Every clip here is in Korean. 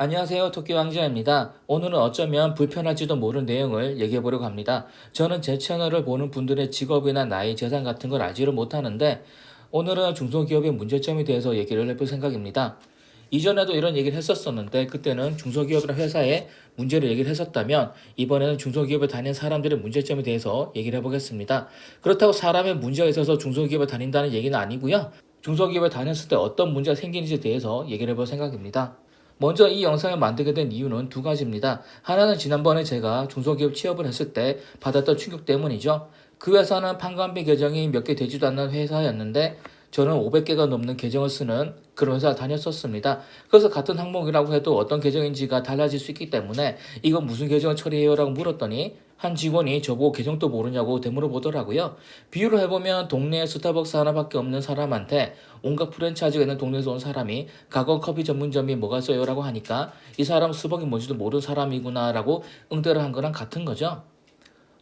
안녕하세요. 토끼 왕자입니다. 오늘은 어쩌면 불편할지도 모르는 내용을 얘기해 보려고 합니다. 저는 제 채널을 보는 분들의 직업이나 나이, 재산 같은 걸 알지를 못하는데 오늘은 중소기업의 문제점에 대해서 얘기를 해볼 생각입니다. 이전에도 이런 얘기를 했었었는데 그때는 중소기업이나 회사에 문제를 얘기를 했었다면 이번에는 중소기업에 다니는 사람들의 문제점에 대해서 얘기를 해보겠습니다. 그렇다고 사람의 문제가 있어서 중소기업에 다닌다는 얘기는 아니고요. 중소기업에 다녔을 때 어떤 문제가 생기는지에 대해서 얘기를 해볼 생각입니다. 먼저 이 영상을 만들게 된 이유는 두 가지입니다. 하나는 지난번에 제가 중소기업 취업을 했을 때 받았던 충격 때문이죠. 그 회사는 판관비 계정이 몇 개 되지도 않는 회사였는데 저는 500개가 넘는 계정을 쓰는 그런 회사를 다녔었습니다. 그래서 같은 항목이라고 해도 어떤 계정인지가 달라질 수 있기 때문에 이건 무슨 계정을 처리해요? 라고 물었더니 한 직원이 저보고 계정도 모르냐고 되물어보더라고요. 비유를 해보면 동네에 스타벅스 하나밖에 없는 사람한테 온갖 프랜차이즈가 있는 동네에서 온 사람이 가건 커피 전문점이 뭐가 있어요? 라고 하니까 이 사람 스벅이 뭔지도 모르는 사람이구나 라고 응대를 한 거랑 같은 거죠.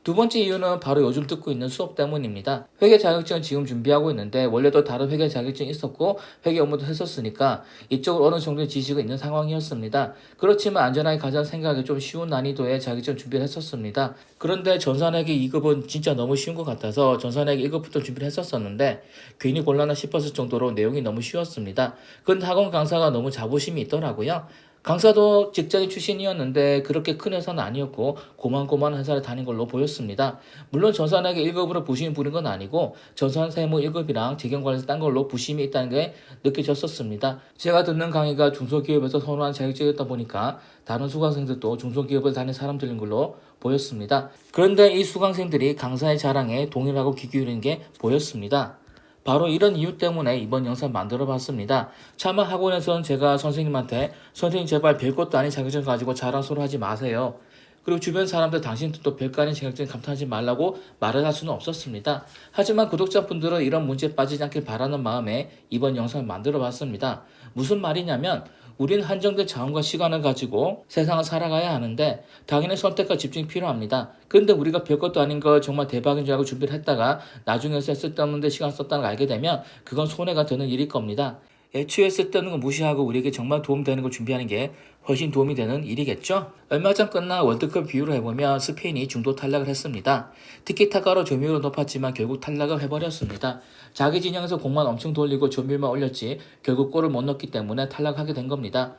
두 번째 이유는 바로 요즘 듣고 있는 수업 때문입니다. 회계 자격증은 지금 준비하고 있는데 원래도 다른 회계 자격증이 있었고 회계 업무도 했었으니까 이쪽으로 어느 정도의 지식이 있는 상황이었습니다. 그렇지만 안전하게 가자는 생각에 좀 쉬운 난이도의 자격증 준비를 했었습니다. 그런데 전산회계 2급은 진짜 너무 쉬운 것 같아서 전산회계 1급부터 준비를 했었었는데 괜히 곤란하 싶었을 정도로 내용이 너무 쉬웠습니다. 근데 학원 강사가 너무 자부심이 있더라고요. 강사도 직장인 출신이었는데 그렇게 큰 회사는 아니었고 고만고만한 회사를 다닌 걸로 보였습니다. 물론 전산학의 1급으로 부심이 부린 건 아니고 전산세무 1급이랑 재경관리에서 딴 걸로 부심이 있다는 게 느껴졌었습니다. 제가 듣는 강의가 중소기업에서 선호한 자격증이었다 보니까 다른 수강생들도 중소기업을 다닌 사람들인 걸로 보였습니다. 그런데 이 수강생들이 강사의 자랑에 동일하고 귀 기울이는 게 보였습니다. 바로 이런 이유 때문에 이번 영상 만들어 봤습니다. 차마 학원에서는 제가 선생님한테 선생님 제발 별것도 아닌 자격증 가지고 자랑스러워 하지 마세요. 그리고 주변 사람들 당신도 별거 아닌 자격증 감탄하지 말라고 말을 할 수는 없었습니다. 하지만 구독자분들은 이런 문제에 빠지지 않길 바라는 마음에 이번 영상을 만들어 봤습니다. 무슨 말이냐면 우린 한정된 자원과 시간을 가지고 세상을 살아가야 하는데 당연히 선택과 집중이 필요합니다. 그런데 우리가 별것도 아닌 걸 정말 대박인 줄 알고 준비를 했다가 나중에 쓸데없는 데 시간 썼다는 걸 알게 되면 그건 손해가 되는 일일 겁니다. 애초에 쓸데없는 거 무시하고 우리에게 정말 도움되는 걸 준비하는 게 훨씬 도움이 되는 일이겠죠? 얼마 전 끝난 월드컵 비유를 해보면 스페인이 중도 탈락을 했습니다. 티키타카로 점유율은 높았지만 결국 탈락을 해버렸습니다. 자기 진영에서 공만 엄청 돌리고 점유율만 올렸지 결국 골을 못 넣었기 때문에 탈락하게 된 겁니다.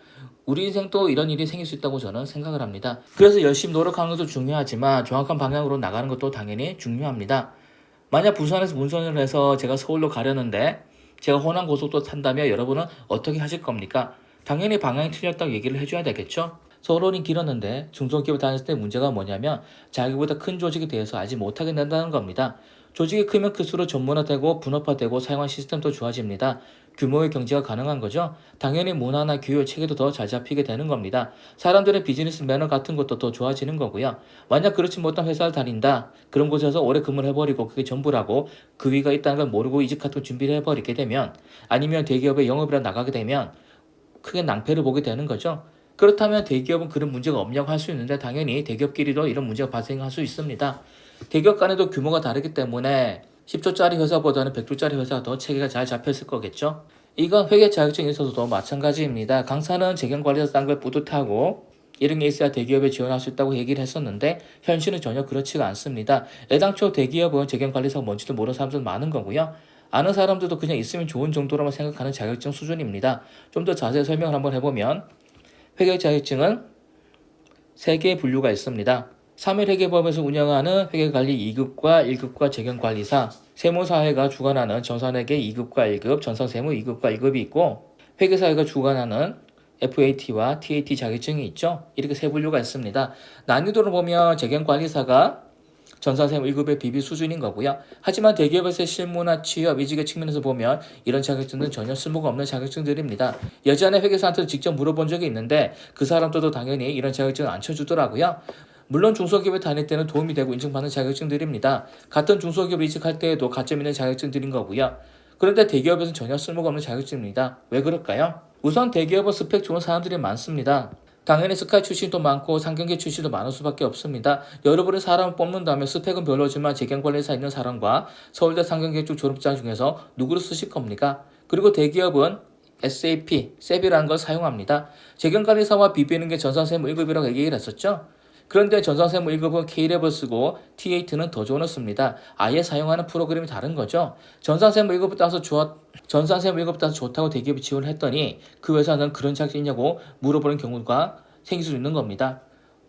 우리 인생도 이런 일이 생길 수 있다고 저는 생각을 합니다. 그래서 열심히 노력하는 것도 중요하지만 정확한 방향으로 나가는 것도 당연히 중요합니다. 만약 부산에서 운전을 해서 제가 서울로 가려는데 제가 호남 고속도로 탄다면 여러분은 어떻게 하실 겁니까? 당연히 방향이 틀렸다고 얘기를 해줘야 되겠죠? 서론이 길었는데 중소기업에 다녔을 때 문제가 뭐냐면 자기보다 큰 조직에 대해서 알지 못하게 된다는 겁니다. 조직이 크면 클수록 전문화되고 분업화되고 사용한 시스템도 좋아집니다. 규모의 경제가 가능한 거죠. 당연히 문화나 교육 체계도 더 잘 잡히게 되는 겁니다. 사람들의 비즈니스 매너 같은 것도 더 좋아지는 거고요. 만약 그렇지 못한 회사를 다닌다. 그런 곳에서 오래 근무를 해버리고 그게 전부라고 그 위가 있다는 걸 모르고 이직 같은 준비를 해버리게 되면 아니면 대기업에 영업이라 나가게 되면 크게 낭패를 보게 되는 거죠. 그렇다면 대기업은 그런 문제가 없냐고 할 수 있는데 당연히 대기업끼리도 이런 문제가 발생할 수 있습니다. 대기업 간에도 규모가 다르기 때문에 10조짜리 회사보다는 100조짜리 회사가 더 체계가 잘 잡혔을 거겠죠. 이건 회계 자격증에 있어서도 마찬가지입니다. 강사는 재경관리에서 딴 걸 뿌듯하고 이런 게 있어야 대기업에 지원할 수 있다고 얘기를 했었는데 현실은 전혀 그렇지가 않습니다. 애당초 대기업은 재경관리사가 뭔지도 모르는 사람들 많은 거고요. 아는 사람들도 그냥 있으면 좋은 정도로만 생각하는 자격증 수준입니다. 좀 더 자세히 설명을 한번 해보면 회계 자격증은 3개의 분류가 있습니다. 3일 회계법에서 운영하는 회계관리 2급과 1급과 재경관리사, 세무사회가 주관하는 전산회계 2급과 1급, 전산세무 2급과 1급이 있고 회계사회가 주관하는 FAT와 TAT 자격증이 있죠. 이렇게 세 분류가 있습니다. 난이도를 보면 재경관리사가 전산세무 1급의 비비 수준인 거고요. 하지만 대기업에서의 실무나 취업, 이직의 측면에서 보면 이런 자격증은 전혀 쓸모가 없는 자격증들입니다. 예전에 회계사한테 직접 물어본 적이 있는데 그 사람들도 당연히 이런 자격증을 안 쳐주더라고요. 물론 중소기업에 다닐 때는 도움이 되고 인증받는 자격증들입니다. 같은 중소기업 이직할 때에도 가점 있는 자격증들인 거고요. 그런데 대기업에서는 전혀 쓸모가 없는 자격증입니다. 왜 그럴까요? 우선 대기업은 스펙 좋은 사람들이 많습니다. 당연히 스카이 출신도 많고 상경계 출신도 많을 수밖에 없습니다. 여러분이 사람을 뽑는다면 스펙은 별로지만 재경관리사 있는 사람과 서울대 상경계 쪽 졸업자 중에서 누구를 쓰실 겁니까? 그리고 대기업은 SAP, 세비라는 걸 사용합니다. 재경관리사와 비비는 게 전산세무 1급이라고 얘기를 했었죠. 그런데 전산세무 1급은 K-랩을 쓰고 T8는 더 좋은 을 씁니다. 아예 사용하는 프로그램이 다른 거죠. 전산세무 1급을 따서 좋다고 대기업이 지원을 했더니 그 회사는 그런 자격이 있냐고 물어보는 경우가 생길 수 있는 겁니다.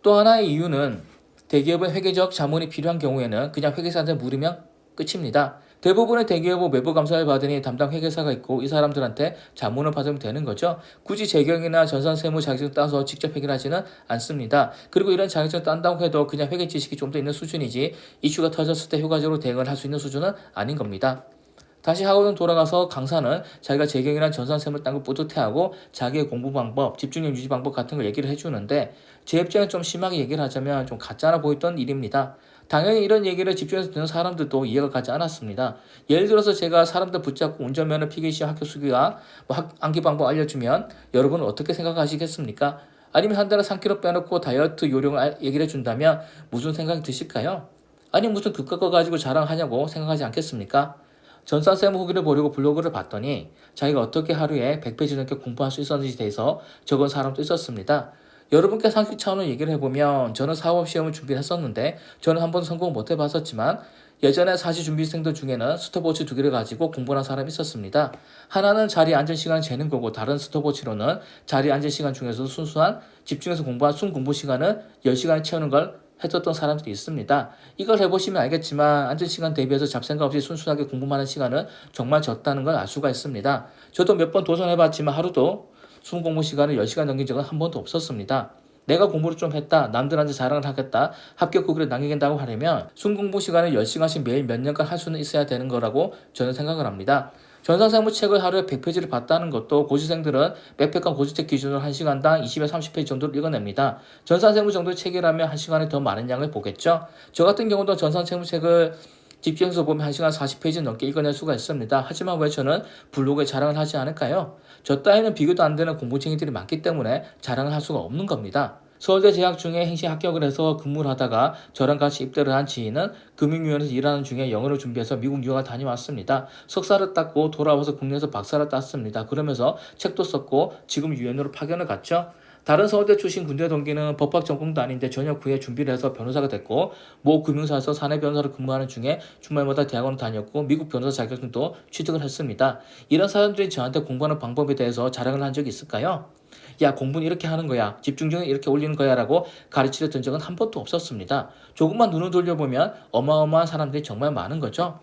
또 하나의 이유는 대기업은 회계적 자문이 필요한 경우에는 그냥 회계사한테 물으면 끝입니다. 대부분의 대기업은 외부 감사를 받으니 담당 회계사가 있고 이 사람들한테 자문을 받으면 되는 거죠. 굳이 재경이나 전산세무 자격증 따서 직접 해결하지는 않습니다. 그리고 이런 자격증 딴다고 해도 그냥 회계 지식이 좀 더 있는 수준이지 이슈가 터졌을 때 효과적으로 대응을 할 수 있는 수준은 아닌 겁니다. 다시 학원으로 돌아가서 강사는 자기가 재경이나 전산세무를 딴 거 뿌듯해하고 자기의 공부 방법, 집중력 유지 방법 같은 걸 얘기를 해주는데 제 입장에 좀 심하게 얘기를 하자면 좀 가짜나 보였던 일입니다. 당연히 이런 얘기를 집중해서 듣는 사람들도 이해가 가지 않았습니다. 예를 들어서 제가 사람들 붙잡고 운전면허 PK 학교 수기와 암기 방법 알려주면 여러분은 어떻게 생각하시겠습니까? 아니면 한 달에 3kg 빼놓고 다이어트 요령을 얘기를 해준다면 무슨 생각이 드실까요? 아니 무슨 그깟 거 가지고 자랑하냐고 생각하지 않겠습니까? 전산세무 후기를 보려고 블로그를 봤더니 자기가 어떻게 하루에 100페이지 넘게 공부할 수 있었는지 대해서 적은 사람도 있었습니다. 여러분께 상식 차원으로 얘기를 해보면 저는 사법시험을 준비했었는데 저는 한 번도 성공 못 해봤었지만 예전에 사시준비생들 중에는 스톱워치 2개를 가지고 공부한 사람이 있었습니다. 하나는 자리에 앉은 시간을 재는 거고 다른 스톱워치로는 자리에 앉은 시간 중에서도 순수한 집중해서 공부한 순공부 시간을 10시간을 채우는 걸 했었던 사람들이 있습니다. 이걸 해보시면 알겠지만 앉은 시간 대비해서 잡생각 없이 순수하게 공부하는 시간은 정말 적다는 걸 알 수가 있습니다. 저도 몇 번 도전해봤지만 하루도 순공부 시간을 10시간 넘긴 적은 한 번도 없었습니다. 내가 공부를 좀 했다, 남들한테 자랑을 하겠다, 합격 후기를 남기겠다고 하려면 순공부 시간을 10시간씩 매일 몇 년간 할 수는 있어야 되는 거라고 저는 생각을 합니다. 전산세무 책을 하루에 100페이지를 봤다는 것도 고시생들은 빽빽한 고시책 기준으로 1시간당 20에서 30페이지 정도를 읽어냅니다. 전산세무 정도의 책이라면 1시간에 더 많은 양을 보겠죠? 저 같은 경우도 전산세무 책을 집중해서 보면 1시간 40페이지 넘게 읽어낼 수가 있습니다. 하지만 왜 저는 블로그에 자랑을 하지 않을까요? 저 따위는 비교도 안 되는 공부쟁이들이 많기 때문에 자랑을 할 수가 없는 겁니다. 서울대 재학 중에 행시 합격을 해서 근무를 하다가 저랑 같이 입대를 한 지인은 금융위원회에서 일하는 중에 영어를 준비해서 미국 유학을 다녀왔습니다. 석사를 땄고 돌아와서 국내에서 박사를 땄습니다. 그러면서 책도 썼고 지금 유엔으로 파견을 갔죠. 다른 서울대 출신 군대 동기는 법학 전공도 아닌데 전역 후에 준비를 해서 변호사가 됐고 모 금융사에서 사내 변호사로 근무하는 중에 주말마다 대학원을 다녔고 미국 변호사 자격증도 취득을 했습니다. 이런 사람들이 저한테 공부하는 방법에 대해서 자랑을 한 적이 있을까요? 야, 공부는 이렇게 하는 거야. 집중력을 이렇게 올리는 거야 라고 가르치려 든 적은 한 번도 없었습니다. 조금만 눈을 돌려보면 어마어마한 사람들이 정말 많은 거죠.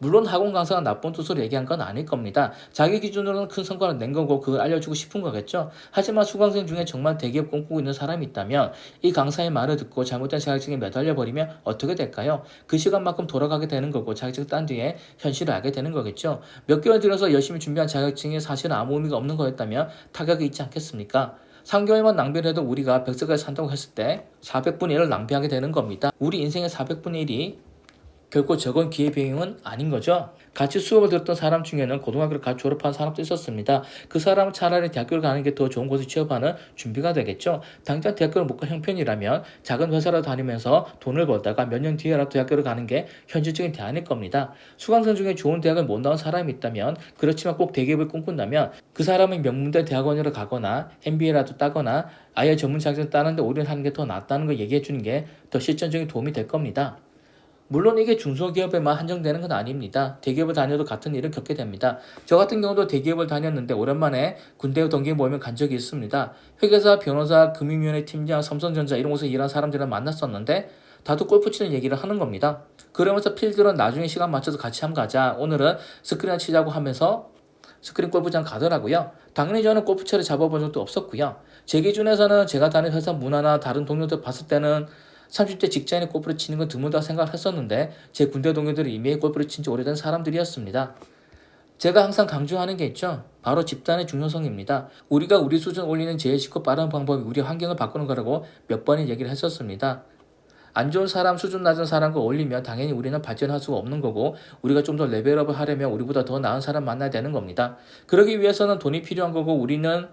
물론 학원 강사가 나쁜 뜻으로 얘기한 건 아닐 겁니다. 자기 기준으로는 큰 성과를 낸 거고 그걸 알려주고 싶은 거겠죠. 하지만 수강생 중에 정말 대기업 꿈꾸고 있는 사람이 있다면 이 강사의 말을 듣고 잘못된 자격증에 매달려 버리면 어떻게 될까요? 그 시간만큼 돌아가게 되는 거고 자격증 딴 뒤에 현실을 알게 되는 거겠죠. 몇 개월 들여서 열심히 준비한 자격증이 사실은 아무 의미가 없는 거였다면 타격이 있지 않겠습니까? 3개월만 낭비를 해도 우리가 100세까지 산다고 했을 때 400분의 1을 낭비하게 되는 겁니다. 우리 인생의 400분의 1이 결코 적은 기회비용은 아닌 거죠. 같이 수업을 들었던 사람 중에는 고등학교를 같이 졸업한 사람도 있었습니다. 그 사람은 차라리 대학교를 가는 게 더 좋은 곳에 취업하는 준비가 되겠죠. 당장 대학교를 못 간 형편이라면 작은 회사를 다니면서 돈을 벌다가 몇 년 뒤에라도 대학교를 가는 게 현실적인 대안일 겁니다. 수강생 중에 좋은 대학을 못 나온 사람이 있다면 그렇지만 꼭 대기업을 꿈꾼다면 그 사람은 명문대 대학원으로 가거나 MBA라도 따거나 아예 전문 자격증 따는데 올인하는 게 더 낫다는 걸 얘기해 주는 게 더 실전적인 도움이 될 겁니다. 물론 이게 중소기업에만 한정되는 건 아닙니다. 대기업을 다녀도 같은 일을 겪게 됩니다. 저 같은 경우도 대기업을 다녔는데 오랜만에 군대 동기 모임을 간 적이 있습니다. 회계사, 변호사, 금융위원회 팀장, 삼성전자 이런 곳에 일하는 사람들을 만났었는데 다들 골프 치는 얘기를 하는 겁니다. 그러면서 필드는 나중에 시간 맞춰서 같이 한번 가자. 오늘은 스크린 치자고 하면서 스크린 골프장 가더라고요. 당연히 저는 골프채를 잡아본 적도 없었고요. 제 기준에서는 제가 다니는 회사 문화나 다른 동료들 봤을 때는 30대 직장인이 골프를 치는 건 드물다 생각을 했었는데 제 군대 동료들이 이미 골프를 친 지 오래된 사람들이었습니다. 제가 항상 강조하는 게 있죠. 바로 집단의 중요성입니다. 우리가 우리 수준 올리는 제일 쉽고 빠른 방법이 우리 환경을 바꾸는 거라고 몇 번의 얘기를 했었습니다. 안 좋은 사람, 수준 낮은 사람과 어울리면 당연히 우리는 발전할 수가 없는 거고 우리가 좀 더 레벨업을 하려면 우리보다 더 나은 사람 만나야 되는 겁니다. 그러기 위해서는 돈이 필요한 거고 우리는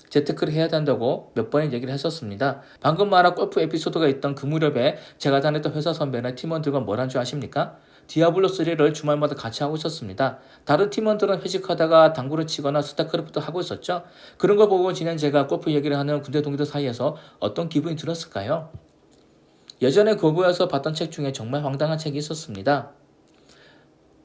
재테크를 해야 된다고 몇 번의 얘기를 했었습니다. 방금 말한 골프 에피소드가 있던 그 무렵에 제가 다녔던 회사 선배나 팀원들과 뭘 한 줄 아십니까? 디아블로3를 주말마다 같이 하고 있었습니다. 다른 팀원들은 회식하다가 당구를 치거나 스타크래프트 하고 있었죠. 그런 걸 보고 지낸 제가 골프 얘기를 하는 군대 동기들 사이에서 어떤 기분이 들었을까요? 예전에 고고에서 봤던 책 중에 정말 황당한 책이 있었습니다.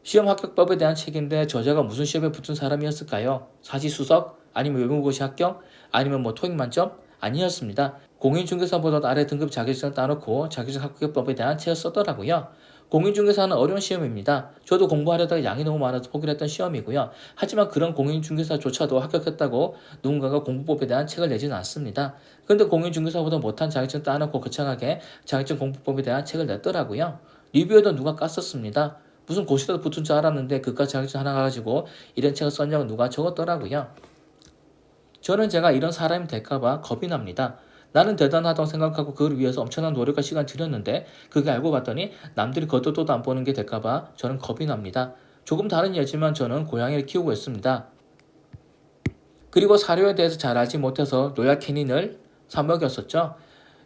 시험 합격법에 대한 책인데 저자가 무슨 시험에 붙은 사람이었을까요? 사지수석? 아니면 외국어시 합격? 아니면 토익 만점? 아니었습니다. 공인중개사보다 아래 등급 자격증을 따놓고 자격증 합격법에 대한 책을 썼더라고요. 공인중개사는 어려운 시험입니다. 저도 공부하려다가 양이 너무 많아서 포기를 했던 시험이고요. 하지만 그런 공인중개사조차도 합격했다고 누군가가 공부법에 대한 책을 내지는 않습니다. 그런데 공인중개사보다 못한 자격증을 따놓고 거창하게 자격증 공부법에 대한 책을 냈더라고요. 리뷰에도 누가 깠었습니다. 무슨 고시라도 붙은 줄 알았는데 그깟 자격증 하나 가지고 이런 책을 썼냐고 누가 적었더라고요. 저는 제가 이런 사람이 될까봐 겁이 납니다. 나는 대단하다고 생각하고 그걸 위해서 엄청난 노력과 시간 들였는데 그게 알고 봤더니 남들이 겉도도 안 보는 게 될까봐 저는 겁이 납니다. 조금 다른 예지만 저는 고양이를 키우고 있습니다. 그리고 사료에 대해서 잘 알지 못해서 노약 캐닌을 사 먹였었죠.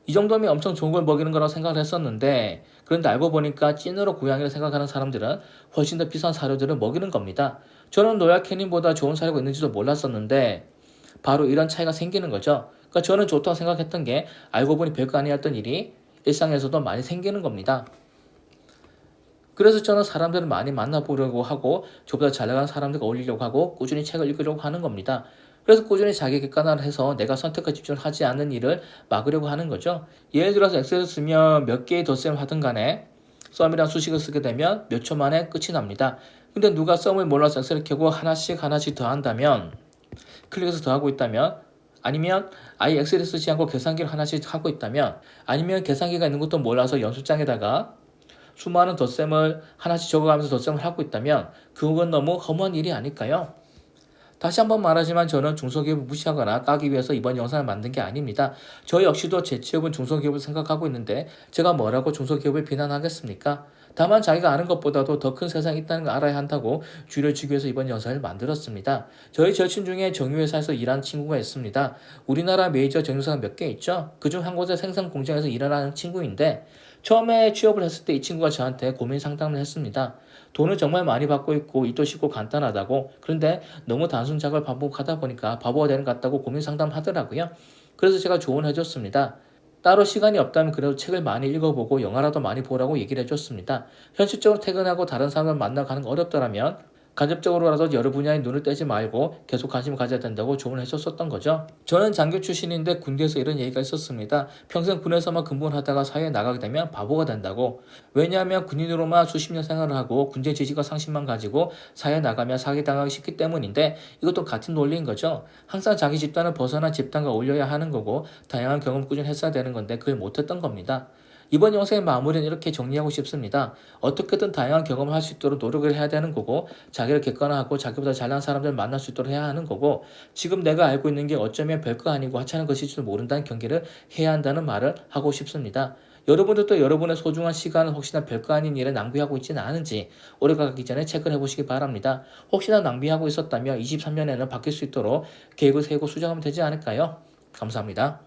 이 정도면 엄청 좋은 걸 먹이는 거라고 생각을 했었는데 그런데 알고 보니까 찐으로 고양이를 생각하는 사람들은 훨씬 더 비싼 사료들을 먹이는 겁니다. 저는 노약 캐닌보다 좋은 사료가 있는지도 몰랐었는데 바로 이런 차이가 생기는 거죠. 그러니까 저는 좋다고 생각했던 게 알고 보니 별거 아니었던 일이 일상에서도 많이 생기는 겁니다. 그래서 저는 사람들을 많이 만나보려고 하고 저보다 잘 나가는 사람들과 어울리려고 하고 꾸준히 책을 읽으려고 하는 겁니다. 그래서 꾸준히 자기 객관화를 해서 내가 선택과 집중을 하지 않는 일을 막으려고 하는 거죠. 예를 들어서 엑셀을 쓰면 몇 개의 덧셈을 하든 간에 썸이란 수식을 쓰게 되면 몇 초 만에 끝이 납니다. 근데 누가 썸을 몰라서 엑셀을 켜고 하나씩 더한다면 클릭해서 더하고 있다면 아니면 아예 엑셀을 쓰지 않고 계산기를 하나씩 하고 있다면 아니면 계산기가 있는 것도 몰라서 연습장에다가 수많은 덧셈을 하나씩 적어가면서 덧셈을 하고 있다면 그건 너무 허무한 일이 아닐까요? 다시 한번 말하지만 저는 중소기업을 무시하거나 까기 위해서 이번 영상을 만든 게 아닙니다. 저 역시도 제 취업은 중소기업을 생각하고 있는데 제가 뭐라고 중소기업을 비난하겠습니까? 다만 자기가 아는 것보다도 더 큰 세상이 있다는 걸 알아야 한다고 주의를 주기 위해서 이번 영상을 만들었습니다. 저희 절친 중에 정유회사에서 일하는 친구가 있습니다. 우리나라 메이저 정유사가 몇 개 있죠? 그중 한 곳의 생산 공장에서 일하는 친구인데 처음에 취업을 했을 때 이 친구가 저한테 고민 상담을 했습니다. 돈을 정말 많이 받고 있고 일도 쉽고 간단하다고 그런데 너무 단순 작업을 반복하다 보니까 바보가 되는 것 같다고 고민 상담하더라고요. 그래서 제가 조언을 해줬습니다. 따로 시간이 없다면 그래도 책을 많이 읽어보고 영화라도 많이 보라고 얘기를 해줬습니다. 현실적으로 퇴근하고 다른 사람을 만나가는 거 어렵더라면 간접적으로라도 여러 분야에 눈을 떼지 말고 계속 관심을 가져야 된다고 조언을 해줬었던 거죠. 저는 장교 출신인데 군대에서 이런 얘기가 있었습니다. 평생 군에서만 근무를 하다가 사회에 나가게 되면 바보가 된다고. 왜냐하면 군인으로만 수십 년 생활을 하고 군대 지지가 상식만 가지고 사회에 나가면 사기당하기 쉽기 때문인데 이것도 같은 논리인 거죠. 항상 자기 집단을 벗어난 집단과 어울려야 하는 거고 다양한 경험을 꾸준히 했어야 되는 건데 그걸 못했던 겁니다. 이번 영상의 마무리는 이렇게 정리하고 싶습니다. 어떻게든 다양한 경험을 할 수 있도록 노력을 해야 되는 거고 자기를 객관화하고 자기보다 잘난 사람들을 만날 수 있도록 해야 하는 거고 지금 내가 알고 있는 게 어쩌면 별거 아니고 하찮은 것일지도 모른다는 경계를 해야 한다는 말을 하고 싶습니다. 여러분들도 여러분의 소중한 시간을 혹시나 별거 아닌 일에 낭비하고 있지는 않은지 올해가 가기 전에 체크를 해보시기 바랍니다. 혹시나 낭비하고 있었다면 23년에는 바뀔 수 있도록 계획을 세우고 수정하면 되지 않을까요? 감사합니다.